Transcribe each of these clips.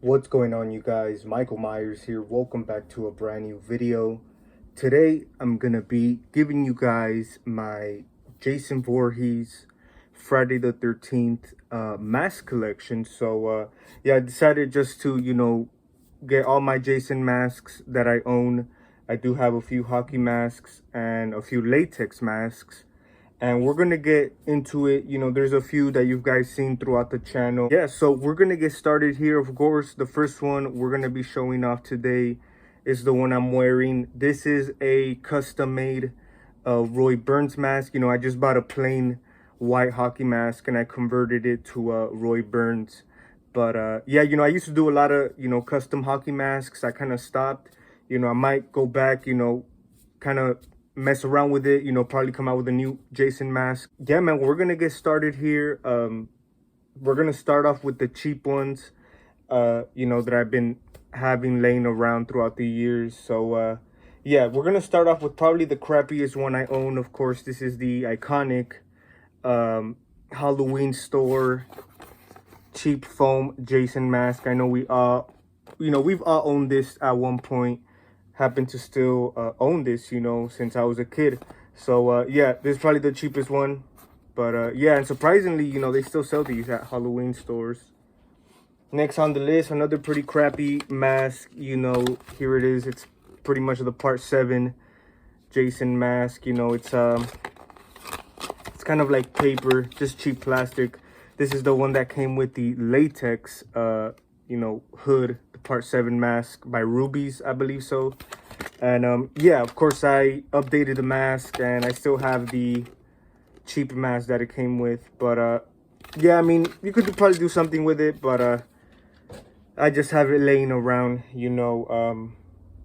What's going on, you guys? Michael Myers here. Welcome back to a brand new video. Today I'm gonna be giving you guys my Jason Voorhees Friday the 13th mask collection. Yeah, I decided just to get all my Jason masks that I own. I do have a few hockey masks and a few latex masks, and we're gonna get into it. There's a few that you guys seen throughout the channel. Yeah, so we're gonna get started here. Of course, the first one we're gonna be showing off today is the one I'm wearing. This is a custom made Roy Burns mask. I just bought a plain white hockey mask and I converted it to Roy Burns. But yeah, I used to do a lot of custom hockey masks. I kind of stopped. I might go back, kind of mess around with it, probably come out with a new Jason mask. Yeah, man, we're gonna get started here. We're gonna start off with the cheap ones, that I've been having laying around throughout the years. Yeah, we're gonna start off with probably the crappiest one I own. Of course, this is the iconic Halloween store cheap foam Jason mask. I know we've all owned this at one point. Happen to still own this, since I was a kid. Yeah, this is probably the cheapest one. But yeah, and surprisingly, they still sell these at Halloween stores. Next on the list, another pretty crappy mask. Here it is. It's pretty much the part 7 Jason mask. It's kind of like paper, just cheap plastic. This is the one that came with the latex hood, the part 7 mask by Ruby's, I believe so. And yeah, of course I updated the mask and I still have the cheap mask that it came with. But yeah, I mean, you could probably do something with it, but I just have it laying around.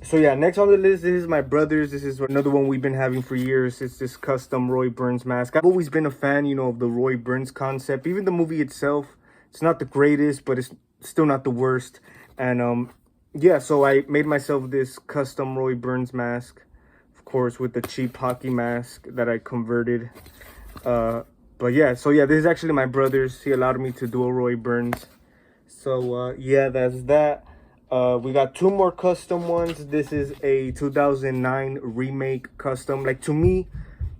So yeah, next on the list, this is my brother's. This is another one we've been having for years. It's this custom Roy Burns mask. I've always been a fan, of the Roy Burns concept. Even the movie itself, it's not the greatest, but it's still not the worst. And yeah, so I made myself this custom Roy Burns mask, of course, with the cheap hockey mask that I converted. But yeah, so yeah, this is actually my brother's. He allowed me to do a Roy Burns. So yeah, that's that. We got 2 more custom ones. This is a 2009 remake custom. Like, to me,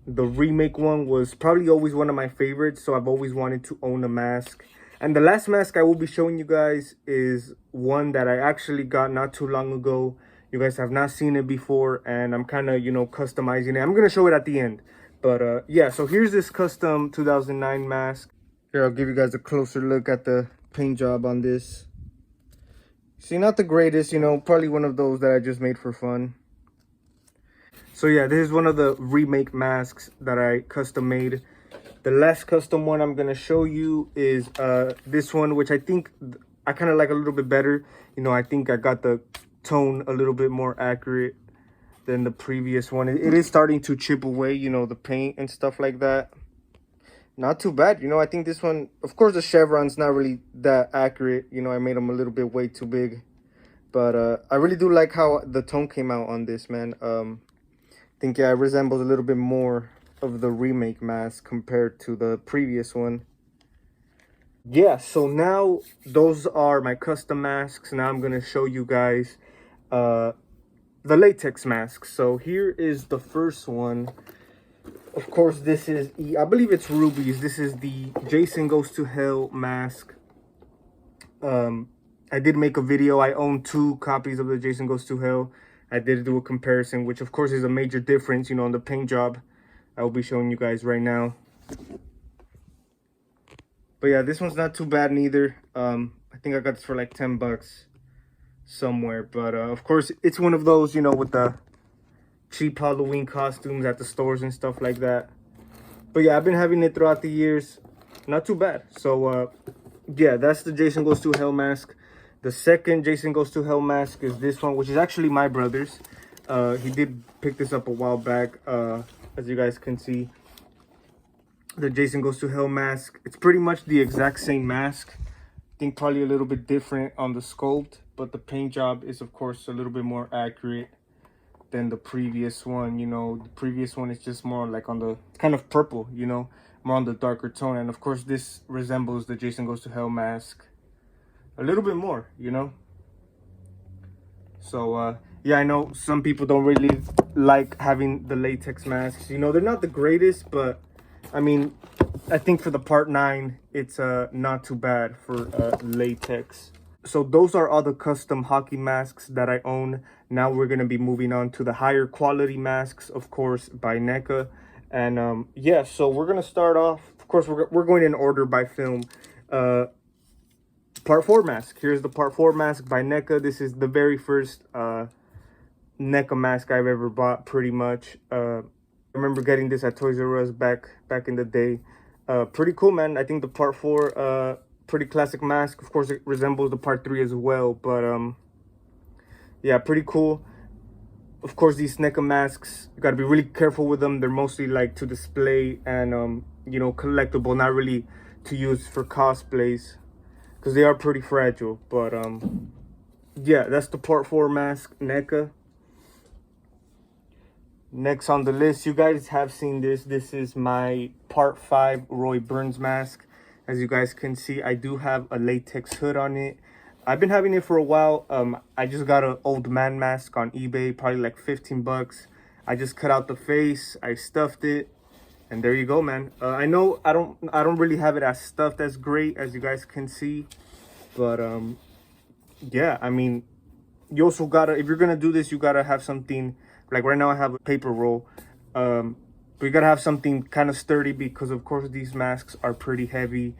the remake one was probably always one of my favorites, so I've always wanted to own a mask. And the last mask I will be showing you guys is one that I actually got not too long ago. You guys have not seen it before, and I'm kind of, customizing it. I'm going to show it at the end. But yeah, so here's this custom 2009 mask. Here, I'll give you guys a closer look at the paint job on this. See, not the greatest, probably one of those that I just made for fun. So yeah, this is one of the remake masks that I custom made. The last custom one I'm gonna show you is this one, which I think I kind of like a little bit better. I think I got the tone a little bit more accurate than the previous one. It is starting to chip away, the paint and stuff like that. Not too bad. I think this one, of course, the chevron's not really that accurate. I made them a little bit way too big. But I really do like how the tone came out on this, man. I think, yeah, it resembles a little bit more of the remake mask compared to the previous one. Yeah, so now those are my custom masks. Now I'm going to show you guys the latex masks. So here is the first one. Of course, this is, I believe it's Ruby's. This is the Jason Goes to Hell mask. I did make a video. I own 2 copies of the Jason Goes to Hell. I did do a comparison, which of course is a major difference, on the paint job. I will be showing you guys right now. But yeah, this one's not too bad neither. I think I got this for like 10 bucks somewhere. But of course, it's one of those, with the cheap Halloween costumes at the stores and stuff like that. But yeah, I've been having it throughout the years. Not too bad. So yeah, that's the Jason Goes to Hell mask. The second Jason Goes to Hell mask is this one, which is actually my brother's. He did pick this up a while back, as you guys can see. The Jason Goes to Hell mask. It's pretty much the exact same mask. I think probably a little bit different on the sculpt, but the paint job is, of course, a little bit more accurate than the previous one. The previous one is just more like on the kind of purple, more on the darker tone. And of course, this resembles the Jason Goes to Hell mask. a little bit more, you know. So yeah, I know some people don't really like having the latex masks. You know, they're not the greatest, but I mean, I think for the part 9, it's not too bad for latex. So those are all the custom hockey masks that I own. Now we're gonna be moving on to the higher quality masks, of course, by NECA. And yeah, so we're gonna start off. Of course, we're going in order by film. Part 4 mask. Here's the part 4 mask by NECA. This is the very first NECA mask I've ever bought, pretty much. I remember getting this at Toys R Us back in the day. Pretty cool, man. I think the part 4 pretty classic mask. Of course, it resembles the part 3 as well, but yeah, pretty cool. Of course, these NECA masks, you gotta be really careful with them. They're mostly like to display and you know, collectible, not really to use for cosplays, because they are pretty fragile. But yeah, that's the part 4 mask, NECA. Next on the list, you guys have seen this. This is my part 5 Roy Burns mask. As you guys can see, I do have a latex hood on it. I've been having it for a while. I just got an old man mask on eBay, probably like 15 bucks. I just cut out the face, I stuffed it, and there you go, man. I know I don't really have it as stuffed as great as you guys can see, but yeah, I mean, you also gotta, if you're gonna do this, you gotta have something. Like right now I have a paper roll, but you gotta have something kind of sturdy, because of course these masks are pretty heavy,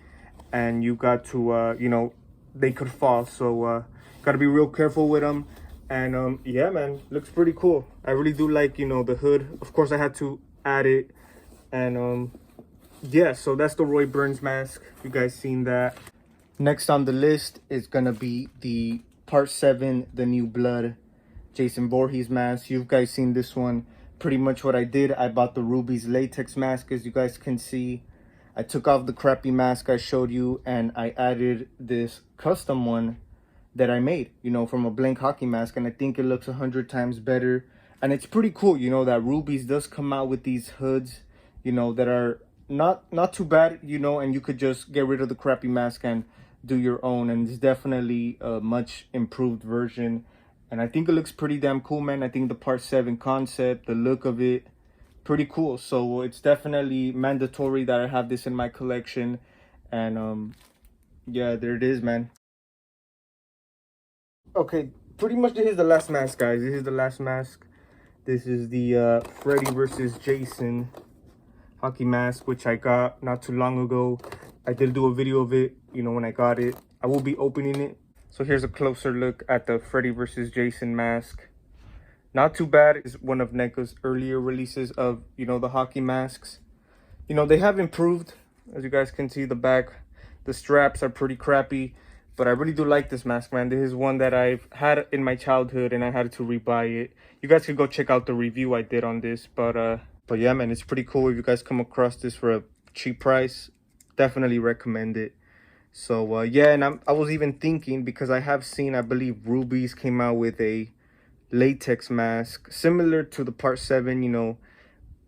and you got to you know, they could fall. So gotta be real careful with them. And yeah, man, looks pretty cool. I really do like, you know, the hood. Of course I had to add it. And yeah, so that's the Roy Burns mask. You guys seen that. Next on the list is gonna be the part 7, the New Blood Jason Voorhees mask. You guys seen this one. Pretty much what I did, I bought the Ruby's latex mask, as you guys can see. I took off the crappy mask I showed you, and I added this custom one that I made, you know, from a blank hockey mask, and I think it looks 100 times better. And it's pretty cool, you know, that Ruby's does come out with these hoods, you know, that are not too bad, you know, and you could just get rid of the crappy mask and do your own. And it's definitely a much improved version, and I think it looks pretty damn cool, man. I think the part 7 concept, the look of it, pretty cool. So it's definitely mandatory that I have this in my collection. And yeah, there it is, man. Okay, pretty much this is the last mask, guys. This is the last mask. This is the Freddy versus Jason hockey mask, which I got not too long ago. I did do a video of it, you know, when I got it. I will be opening it. So here's a closer look at the Freddy versus Jason mask. Not too bad. It's one of NECA's earlier releases of, you know, the hockey masks. You know, they have improved. As you guys can see, the back, the straps are pretty crappy. But I really do like this mask, man. This is one that I've had in my childhood, and I had to rebuy it. You guys can go check out the review I did on this. But yeah, man, it's pretty cool. If you guys come across this for a cheap price, definitely recommend it. So yeah, and I was even thinking, because I have seen, I believe Ruby's came out with a latex mask similar to the part 7, you know,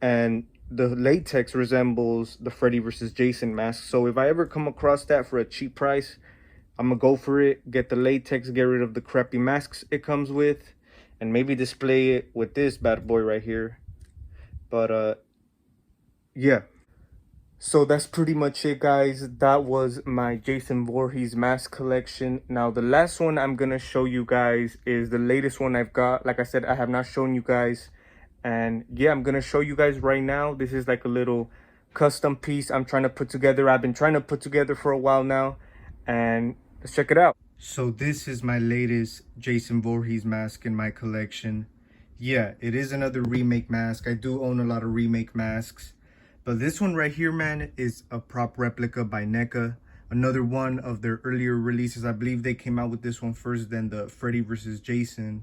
and the latex resembles the Freddy versus Jason mask. So if I ever come across that for a cheap price, I'm gonna go for it, get the latex, get rid of the crappy masks it comes with, and maybe display it with this bad boy right here. But yeah, so that's pretty much it, guys. That was my Jason Voorhees mask collection. Now the last one I'm gonna show you guys is the latest one I've got. Like I said, I have not shown you guys, and yeah, I'm gonna show you guys right now. This is like a little custom piece I'm trying to put together. I've been trying to put together for a while now, and let's check it out. So this is my latest Jason Voorhees mask in my collection. Yeah, it is another remake mask. I do own a lot of remake masks, but this one right here, man, is a prop replica by NECA. Another one of their earlier releases. I believe they came out with this one first, then the Freddy versus Jason.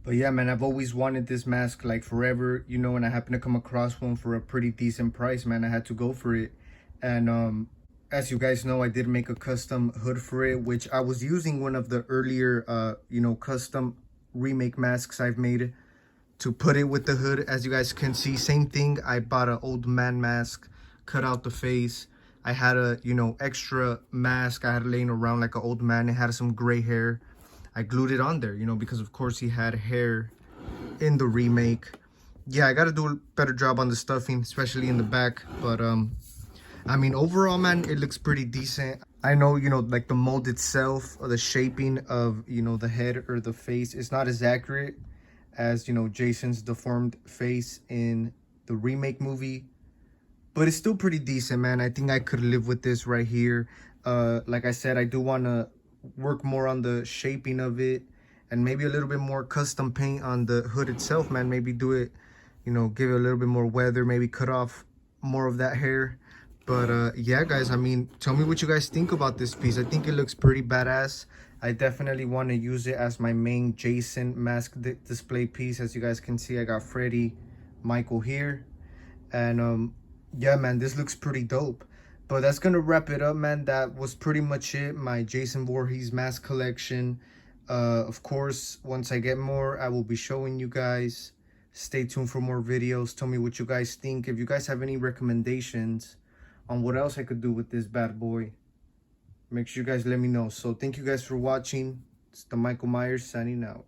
But yeah, man, I've always wanted this mask like forever, you know, and I happened to come across one for a pretty decent price, man. I had to go for it. And as you guys know, I did make a custom hood for it, which I was using one of the earlier you know, custom remake masks I've made to put it with the hood. As you guys can see, same thing. I bought an old man mask, cut out the face. I had a, you know, extra mask I had laying around like an old man. It had some gray hair. I glued it on there, you know, because of course he had hair in the remake. Yeah, I gotta do a better job on the stuffing, especially in the back. But I mean, overall, man, it looks pretty decent. I know, you know, like the mold itself or the shaping of, you know, the head or the face is not as accurate as, you know, Jason's deformed face in the remake movie. But it's still pretty decent, man. I think I could live with this right here. Like I said, I do want to work more on the shaping of it and maybe a little bit more custom paint on the hood itself, man. Maybe do it, you know, give it a little bit more weather, maybe cut off more of that hair. But yeah, guys, I mean, tell me what you guys think about this piece. I think it looks pretty badass. I definitely want to use it as my main Jason mask display piece. As you guys can see, I got Freddy, Michael here. And yeah, man, this looks pretty dope. But that's gonna wrap it up, man. That was pretty much it. My Jason Voorhees mask collection. Of course, once I get more, I will be showing you guys. Stay tuned for more videos. Tell me what you guys think. If you guys have any recommendations on what else I could do with this bad boy, make sure you guys let me know. So thank you guys for watching. It's the Michael Myers signing out.